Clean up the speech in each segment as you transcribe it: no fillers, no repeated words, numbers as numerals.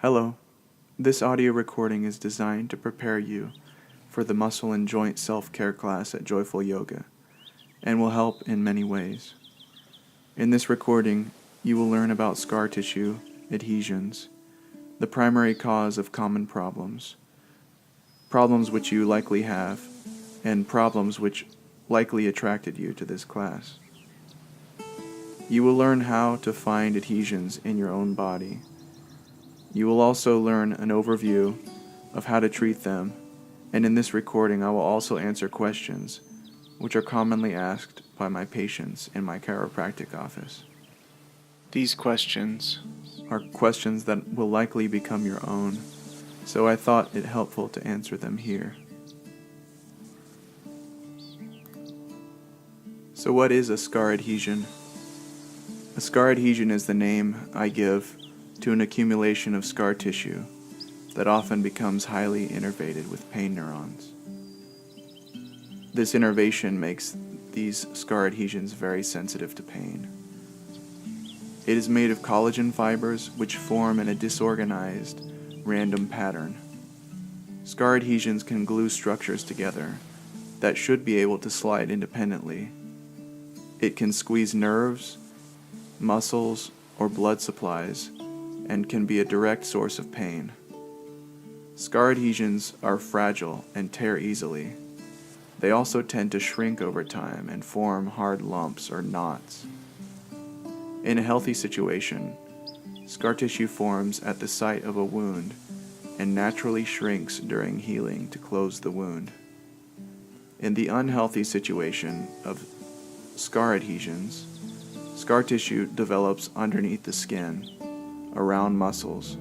Hello. This audio recording is designed to prepare you for the muscle and joint self-care class at Joyful Yoga and will help in many ways. In this recording, you will learn about scar tissue, adhesions, the primary cause of common problems which you likely have, and problems which likely attracted you to this class. You will learn how to find adhesions in your own body. You will also learn an overview of how to treat them, and in this recording I will also answer questions which are commonly asked by my patients in my chiropractic office. These questions are questions that will likely become your own, so I thought it helpful to answer them here. So what is a scar adhesion? A scar adhesion is the name I give to an accumulation of scar tissue that often becomes highly innervated with pain neurons. This innervation makes these scar adhesions very sensitive to pain. It is made of collagen fibers which form in a disorganized, random pattern. Scar adhesions can glue structures together that should be able to slide independently. It can squeeze nerves, muscles, or blood supplies, and can be a direct source of pain. Scar adhesions are fragile and tear easily. They also tend to shrink over time and form hard lumps or knots. In a healthy situation, scar tissue forms at the site of a wound and naturally shrinks during healing to close the wound. In the unhealthy situation of scar adhesions, scar tissue develops underneath the skin, around muscles,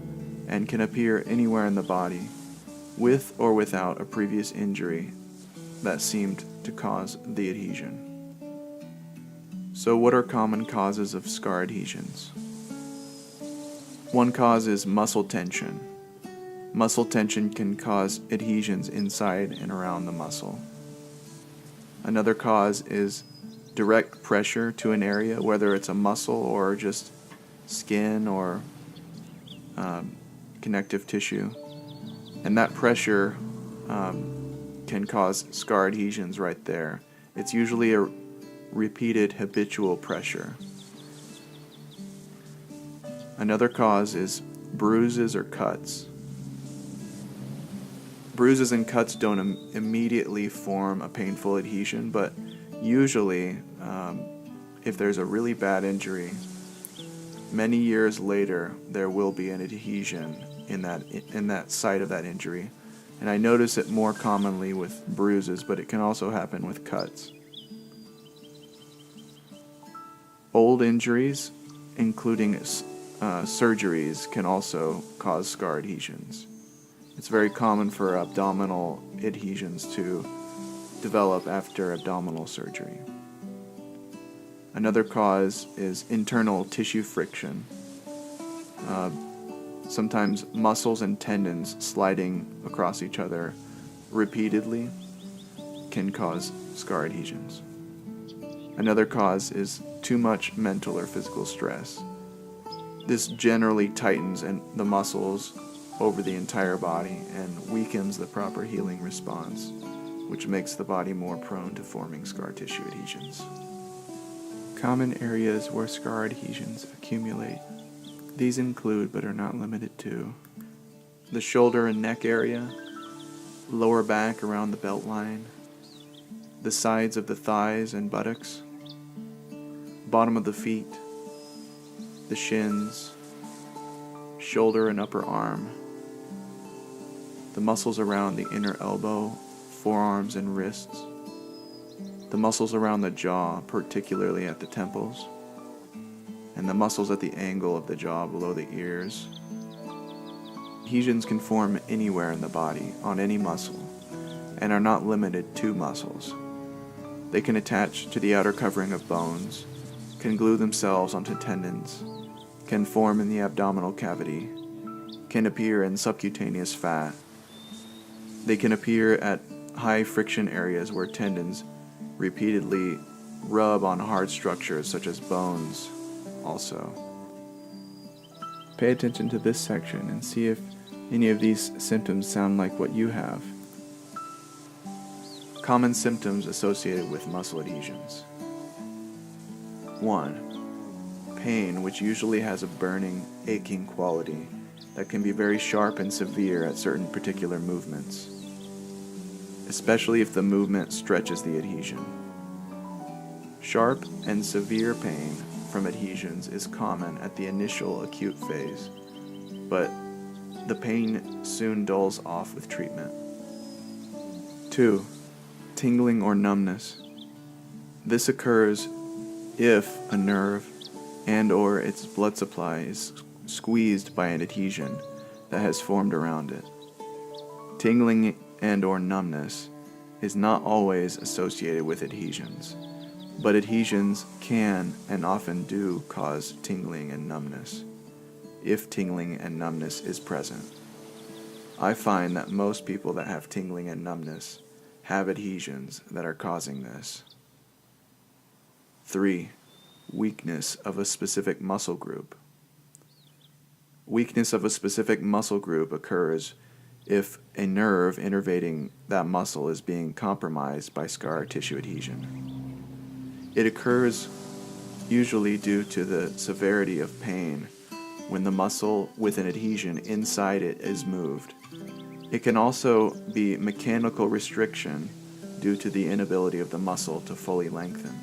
and can appear anywhere in the body, with or without a previous injury that seemed to cause the adhesion. So what are common causes of scar adhesions? One cause is muscle tension. Muscle tension can cause adhesions inside and around the muscle. Another cause is direct pressure to an area, whether it's a muscle or just skin or connective tissue, and that pressure can cause scar adhesions right there. It's usually a repeated habitual pressure. Another cause is bruises or cuts. Bruises and cuts don't immediately form a painful adhesion, but usually if there's a really bad injury, many years later, there will be an adhesion in that site of that injury. And I notice it more commonly with bruises, but it can also happen with cuts. Old injuries, including surgeries, can also cause scar adhesions. It's very common for abdominal adhesions to develop after abdominal surgery. Another cause is internal tissue friction. Sometimes muscles and tendons sliding across each other repeatedly can cause scar adhesions. Another cause is too much mental or physical stress. This generally tightens the muscles over the entire body and weakens the proper healing response, which makes the body more prone to forming scar tissue adhesions. Common areas where scar adhesions accumulate. These include, but are not limited to, the shoulder and neck area, lower back around the belt line, the sides of the thighs and buttocks, bottom of the feet, the shins, shoulder and upper arm, the muscles around the inner elbow, forearms and wrists, the muscles around the jaw, particularly at the temples, and the muscles at the angle of the jaw below the ears. Adhesions can form anywhere in the body, on any muscle, and are not limited to muscles. They can attach to the outer covering of bones, can glue themselves onto tendons, can form in the abdominal cavity, can appear in subcutaneous fat. They can appear at high friction areas where tendons repeatedly rub on hard structures such as bones also. Pay attention to this section and see if any of these symptoms sound like what you have. Common symptoms associated with muscle adhesions. 1. Pain, which usually has a burning, aching quality that can be very sharp and severe at certain particular movements, especially if the movement stretches the adhesion. Sharp and severe pain from adhesions is common at the initial acute phase, but the pain soon dulls off with treatment. 2. Tingling or numbness. This occurs if a nerve and or its blood supply is squeezed by an adhesion that has formed around it. Tingling and or numbness is not always associated with adhesions, but adhesions can and often do cause tingling and numbness, if tingling and numbness is present. I find that most people that have tingling and numbness have adhesions that are causing this. 3. Weakness of a specific muscle group. Weakness of a specific muscle group occurs if a nerve innervating that muscle is being compromised by scar tissue adhesion. It occurs usually due to the severity of pain when the muscle with an adhesion inside it is moved. It can also be mechanical restriction due to the inability of the muscle to fully lengthen.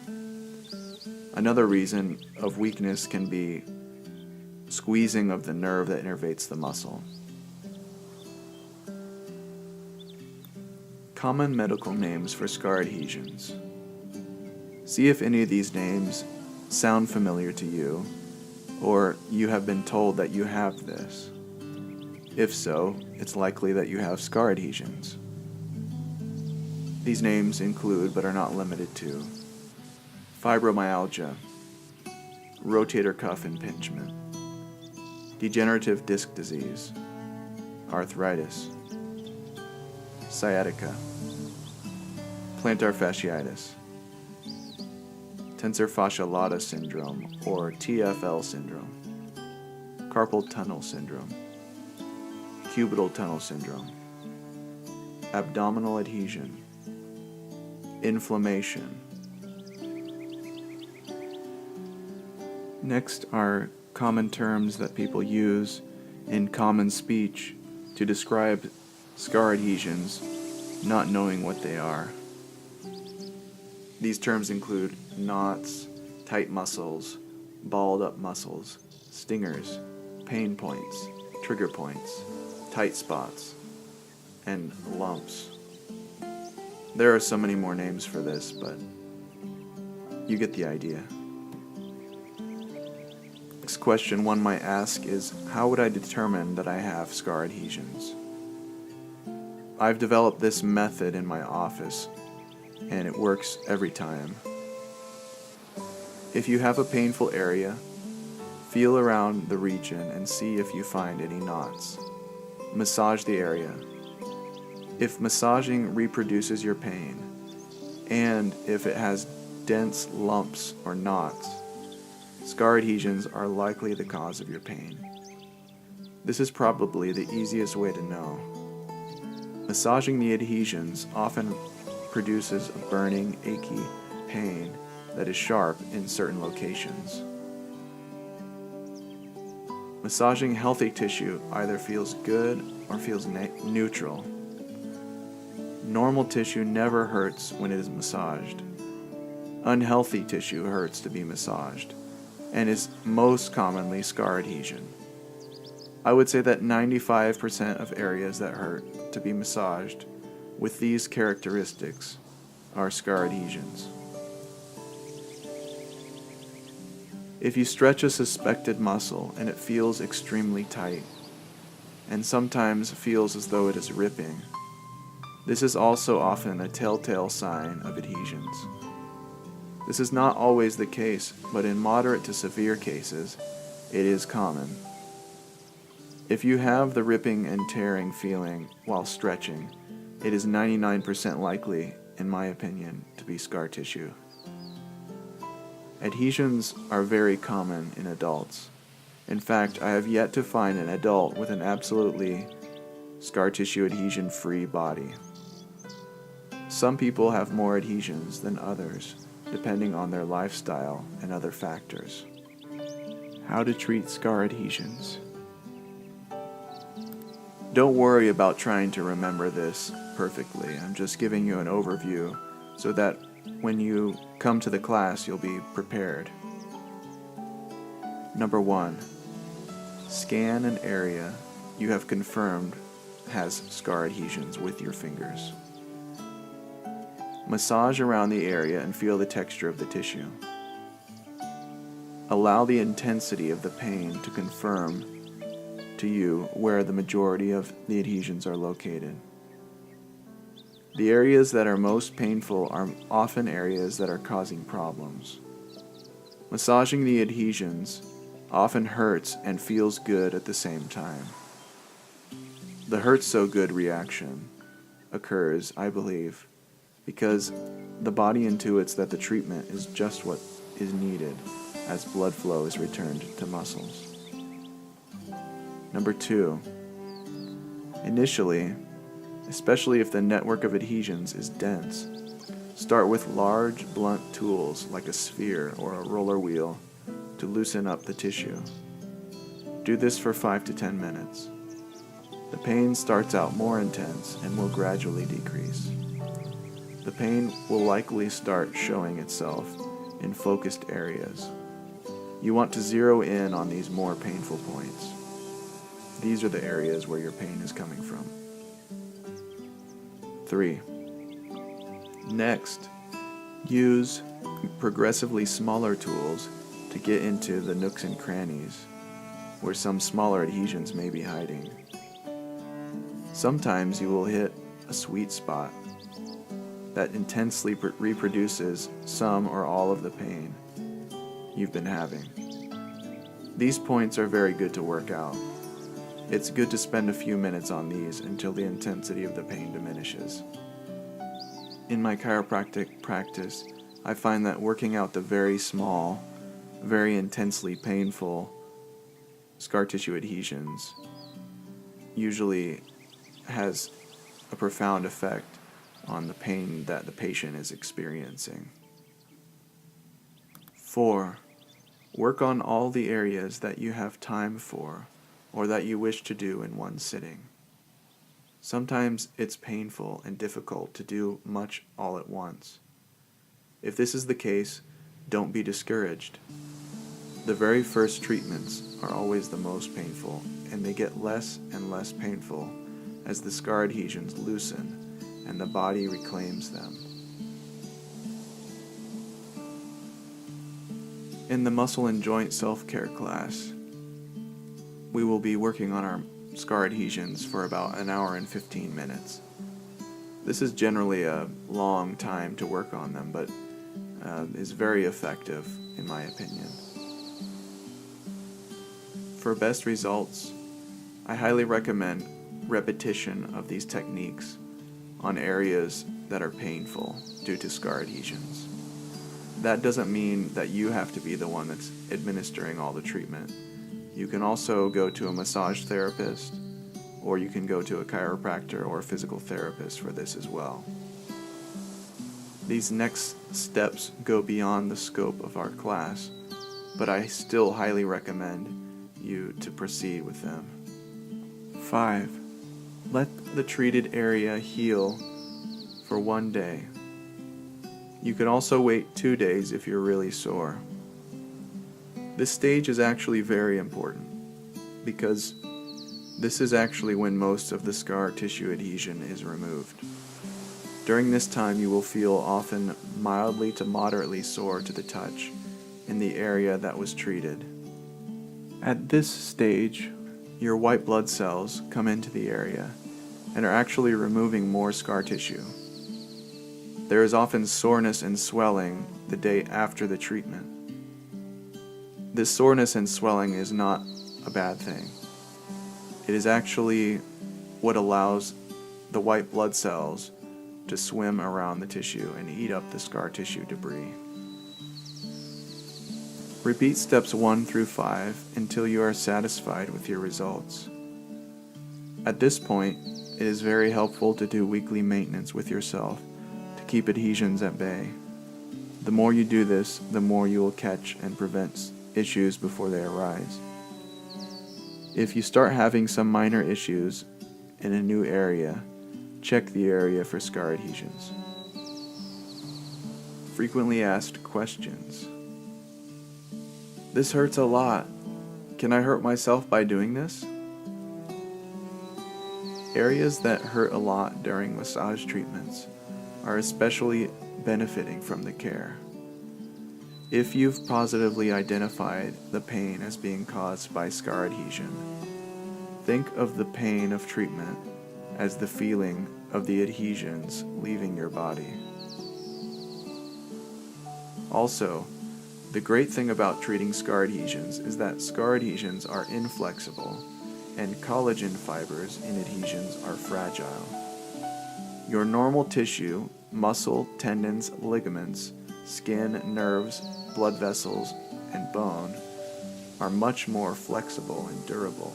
Another reason of weakness can be squeezing of the nerve that innervates the muscle. Common medical names for scar adhesions. See if any of these names sound familiar to you, or you have been told that you have this. If so, it's likely that you have scar adhesions. These names include, but are not limited to, fibromyalgia, rotator cuff impingement, degenerative disc disease, arthritis, sciatica, plantar fasciitis, tensor fascia lata syndrome or TFL syndrome, carpal tunnel syndrome, cubital tunnel syndrome, abdominal adhesion, inflammation. Next are common terms that people use in common speech to describe scar adhesions, not knowing what they are. These terms include knots, tight muscles, balled up muscles, stingers, pain points, trigger points, tight spots, and lumps. There are so many more names for this, but you get the idea. Next question one might ask is, how would I determine that I have scar adhesions? I've developed this method in my office, and it works every time. If you have a painful area, feel around the region and see if you find any knots. Massage the area. If massaging reproduces your pain, and if it has dense lumps or knots, scar adhesions are likely the cause of your pain. This is probably the easiest way to know. Massaging the adhesions often produces a burning, achy pain that is sharp in certain locations. Massaging healthy tissue either feels good or feels neutral. Normal tissue never hurts when it is massaged. Unhealthy tissue hurts to be massaged, and is most commonly scar adhesion. I would say that 95% of areas that hurt to be massaged with these characteristics are scar adhesions. If you stretch a suspected muscle and it feels extremely tight, and sometimes feels as though it is ripping, this is also often a telltale sign of adhesions. This is not always the case, but in moderate to severe cases, it is common. If you have the ripping and tearing feeling while stretching, it is 99% likely, in my opinion, to be scar tissue. Adhesions are very common in adults. In fact, I have yet to find an adult with an absolutely scar tissue adhesion-free body. Some people have more adhesions than others, depending on their lifestyle and other factors. How to treat scar adhesions. Don't worry about trying to remember this perfectly. I'm just giving you an overview so that when you come to the class, you'll be prepared. Number 1, scan an area you have confirmed has scar adhesions with your fingers. Massage around the area and feel the texture of the tissue. Allow the intensity of the pain to confirm to you where the majority of the adhesions are located. The areas that are most painful are often areas that are causing problems. Massaging the adhesions often hurts and feels good at the same time. The hurts so good reaction occurs, I believe, because the body intuits that the treatment is just what is needed as blood flow is returned to muscles. Number 2, initially, especially if the network of adhesions is dense, start with large, blunt tools like a sphere or a roller wheel to loosen up the tissue. Do this for 5 to 10 minutes. The pain starts out more intense and will gradually decrease. The pain will likely start showing itself in focused areas. You want to zero in on these more painful points. These are the areas where your pain is coming from. 3. Next, use progressively smaller tools to get into the nooks and crannies where some smaller adhesions may be hiding. Sometimes you will hit a sweet spot that intensely reproduces some or all of the pain you've been having. These points are very good to work out. It's good to spend a few minutes on these until the intensity of the pain diminishes. In my chiropractic practice, I find that working out the very small, very intensely painful scar tissue adhesions usually has a profound effect on the pain that the patient is experiencing. 4. Work on all the areas that you have time for or that you wish to do in one sitting. Sometimes it's painful and difficult to do much all at once. If this is the case, don't be discouraged. The very first treatments are always the most painful, and they get less and less painful as the scar adhesions loosen and the body reclaims them. In the muscle and joint self-care class, we will be working on our scar adhesions for about an hour and 15 minutes. This is generally a long time to work on them, but is very effective in my opinion. For best results, I highly recommend repetition of these techniques on areas that are painful due to scar adhesions. That doesn't mean that you have to be the one that's administering all the treatment. You can also go to a massage therapist, or you can go to a chiropractor or a physical therapist for this as well. These next steps go beyond the scope of our class, but I still highly recommend you to proceed with them. 5. Let the treated area heal for 1 day. You can also wait 2 days if you're really sore. This stage is actually very important because this is actually when most of the scar tissue adhesion is removed. During this time, you will feel often mildly to moderately sore to the touch in the area that was treated. At this stage, your white blood cells come into the area and are actually removing more scar tissue. There is often soreness and swelling the day after the treatment. This soreness and swelling is not a bad thing. It is actually what allows the white blood cells to swim around the tissue and eat up the scar tissue debris. Repeat steps 1 through 5 until you are satisfied with your results. At this point, it is very helpful to do weekly maintenance with yourself to keep adhesions at bay. The more you do this, the more you will catch and prevent issues before they arise. If you start having some minor issues in a new area, check the area for scar adhesions. Frequently asked questions. This hurts a lot. Can I hurt myself by doing this? Areas that hurt a lot during massage treatments are especially benefiting from the care. If you've positively identified the pain as being caused by scar adhesion, think of the pain of treatment as the feeling of the adhesions leaving your body. Also, the great thing about treating scar adhesions is that scar adhesions are inflexible and collagen fibers in adhesions are fragile. Your normal tissue, muscle, tendons, ligaments, skin, nerves, blood vessels, and bone are much more flexible and durable.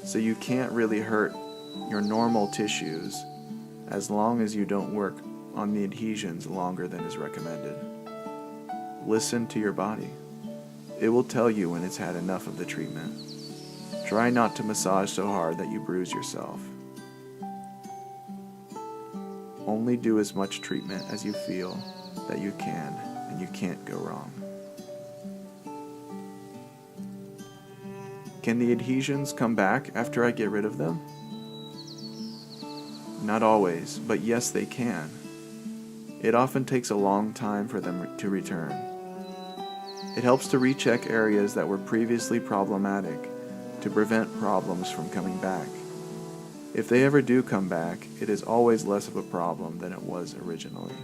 So you can't really hurt your normal tissues as long as you don't work on the adhesions longer than is recommended. Listen to your body. It will tell you when it's had enough of the treatment. Try not to massage so hard that you bruise yourself. Only do as much treatment as you feel that you can, and you can't go wrong. Can the adhesions come back after I get rid of them? Not always, but yes, they can. It often takes a long time for them to return. It helps to recheck areas that were previously problematic to prevent problems from coming back. If they ever do come back, it is always less of a problem than it was originally.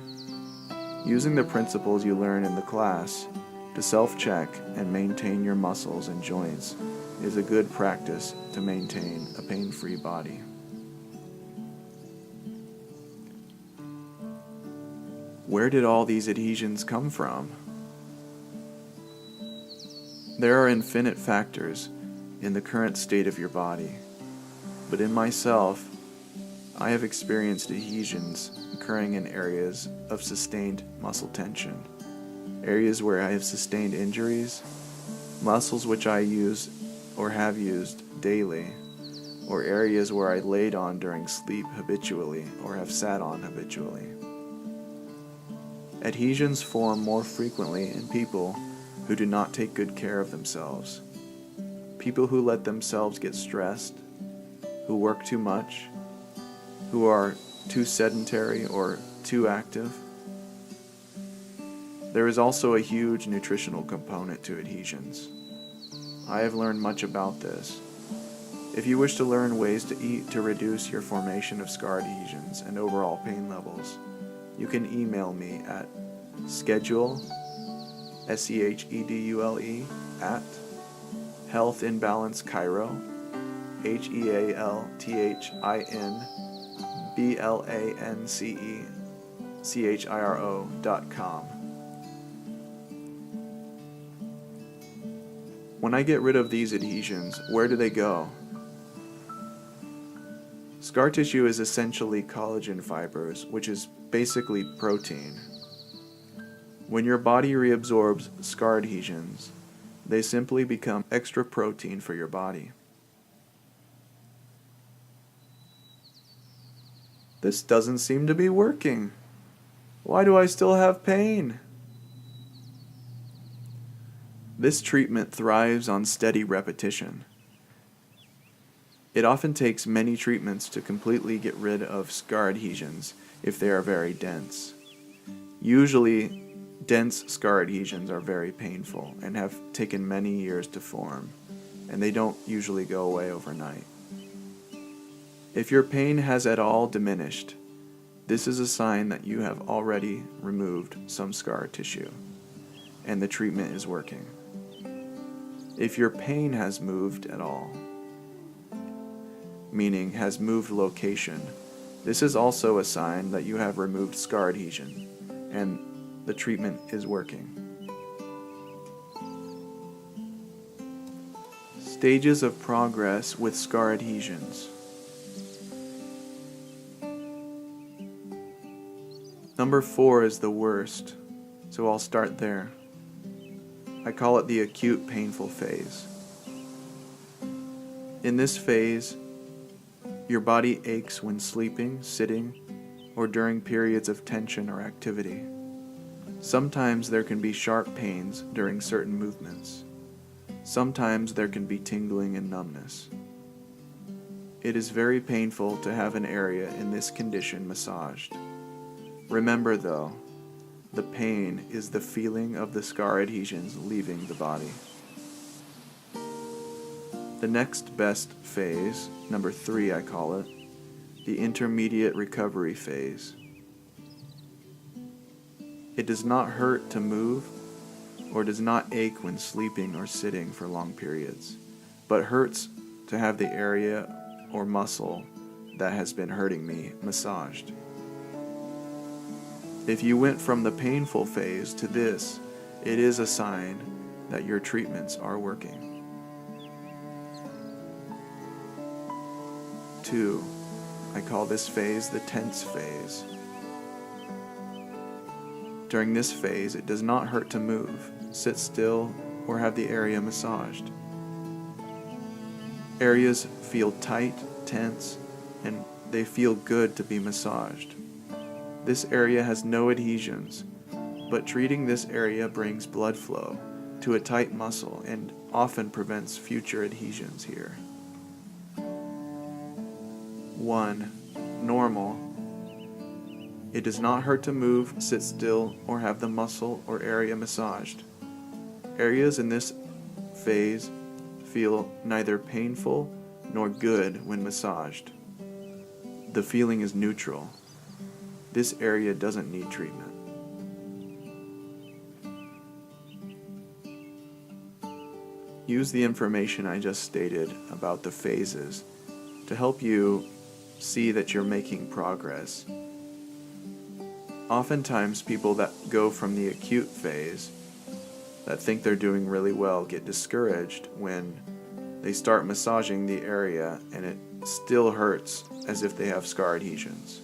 Using the principles you learn in the class to self-check and maintain your muscles and joints is a good practice to maintain a pain-free body. Where did all these adhesions come from? There are infinite factors in the current state of your body, but in myself, I have experienced adhesions occurring in areas of sustained muscle tension, areas where I have sustained injuries, muscles which I use or have used daily, or areas where I laid on during sleep habitually or have sat on habitually. Adhesions form more frequently in people who do not take good care of themselves, people who let themselves get stressed, who work too much, who are too sedentary or too active. There is also a huge nutritional component to adhesions. I have learned much about this. If you wish to learn ways to eat to reduce your formation of scar adhesions and overall pain levels, you can email me at schedule, schedule, at healthinbalancecairo, healthinbalanceChiro.com. When I get rid of these adhesions, where do they go? Scar tissue is essentially collagen fibers, which is basically protein. When your body reabsorbs scar adhesions, they simply become extra protein for your body. This doesn't seem to be working. Why do I still have pain? This treatment thrives on steady repetition. It often takes many treatments to completely get rid of scar adhesions if they are very dense. Usually, dense scar adhesions are very painful and have taken many years to form, and they don't usually go away overnight. If your pain has at all diminished, this is a sign that you have already removed some scar tissue, and the treatment is working. If your pain has moved at all, meaning has moved location, this is also a sign that you have removed scar adhesion, and the treatment is working. Stages of progress with scar adhesions. Number 4 is the worst, so I'll start there. I call it the acute painful phase. In this phase, your body aches when sleeping, sitting, or during periods of tension or activity. Sometimes there can be sharp pains during certain movements. Sometimes there can be tingling and numbness. It is very painful to have an area in this condition massaged. Remember though, the pain is the feeling of the scar adhesions leaving the body. The next best phase, number 3 I call it, the intermediate recovery phase. It does not hurt to move or does not ache when sleeping or sitting for long periods, but hurts to have the area or muscle that has been hurting me massaged. If you went from the painful phase to this, it is a sign that your treatments are working. 2. I call this phase the tense phase. During this phase, it does not hurt to move, sit still, or have the area massaged. Areas feel tight, tense, and they feel good to be massaged. This area has no adhesions, but treating this area brings blood flow to a tight muscle and often prevents future adhesions here. 1. Normal. It does not hurt to move, sit still, or have the muscle or area massaged. Areas in this phase feel neither painful nor good when massaged. The feeling is neutral. This area doesn't need treatment. Use the information I just stated about the phases to help you see that you're making progress. Oftentimes, people that go from the acute phase, that think they're doing really well, get discouraged when they start massaging the area and it still hurts as if they have scar adhesions.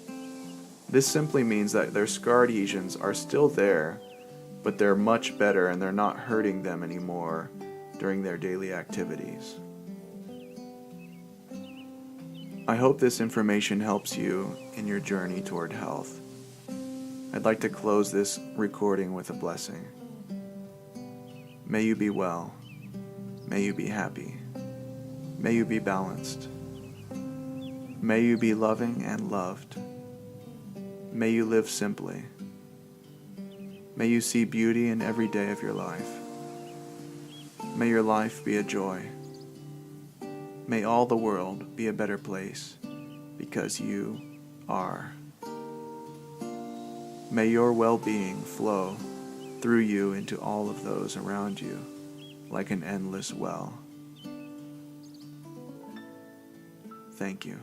This simply means that their scar adhesions are still there, but they're much better and they're not hurting them anymore during their daily activities. I hope this information helps you in your journey toward health. I'd like to close this recording with a blessing. May you be well. May you be happy. May you be balanced. May you be loving and loved. May you live simply. May you see beauty in every day of your life. May your life be a joy. May all the world be a better place because you are. May your well-being flow through you into all of those around you like an endless well. Thank you.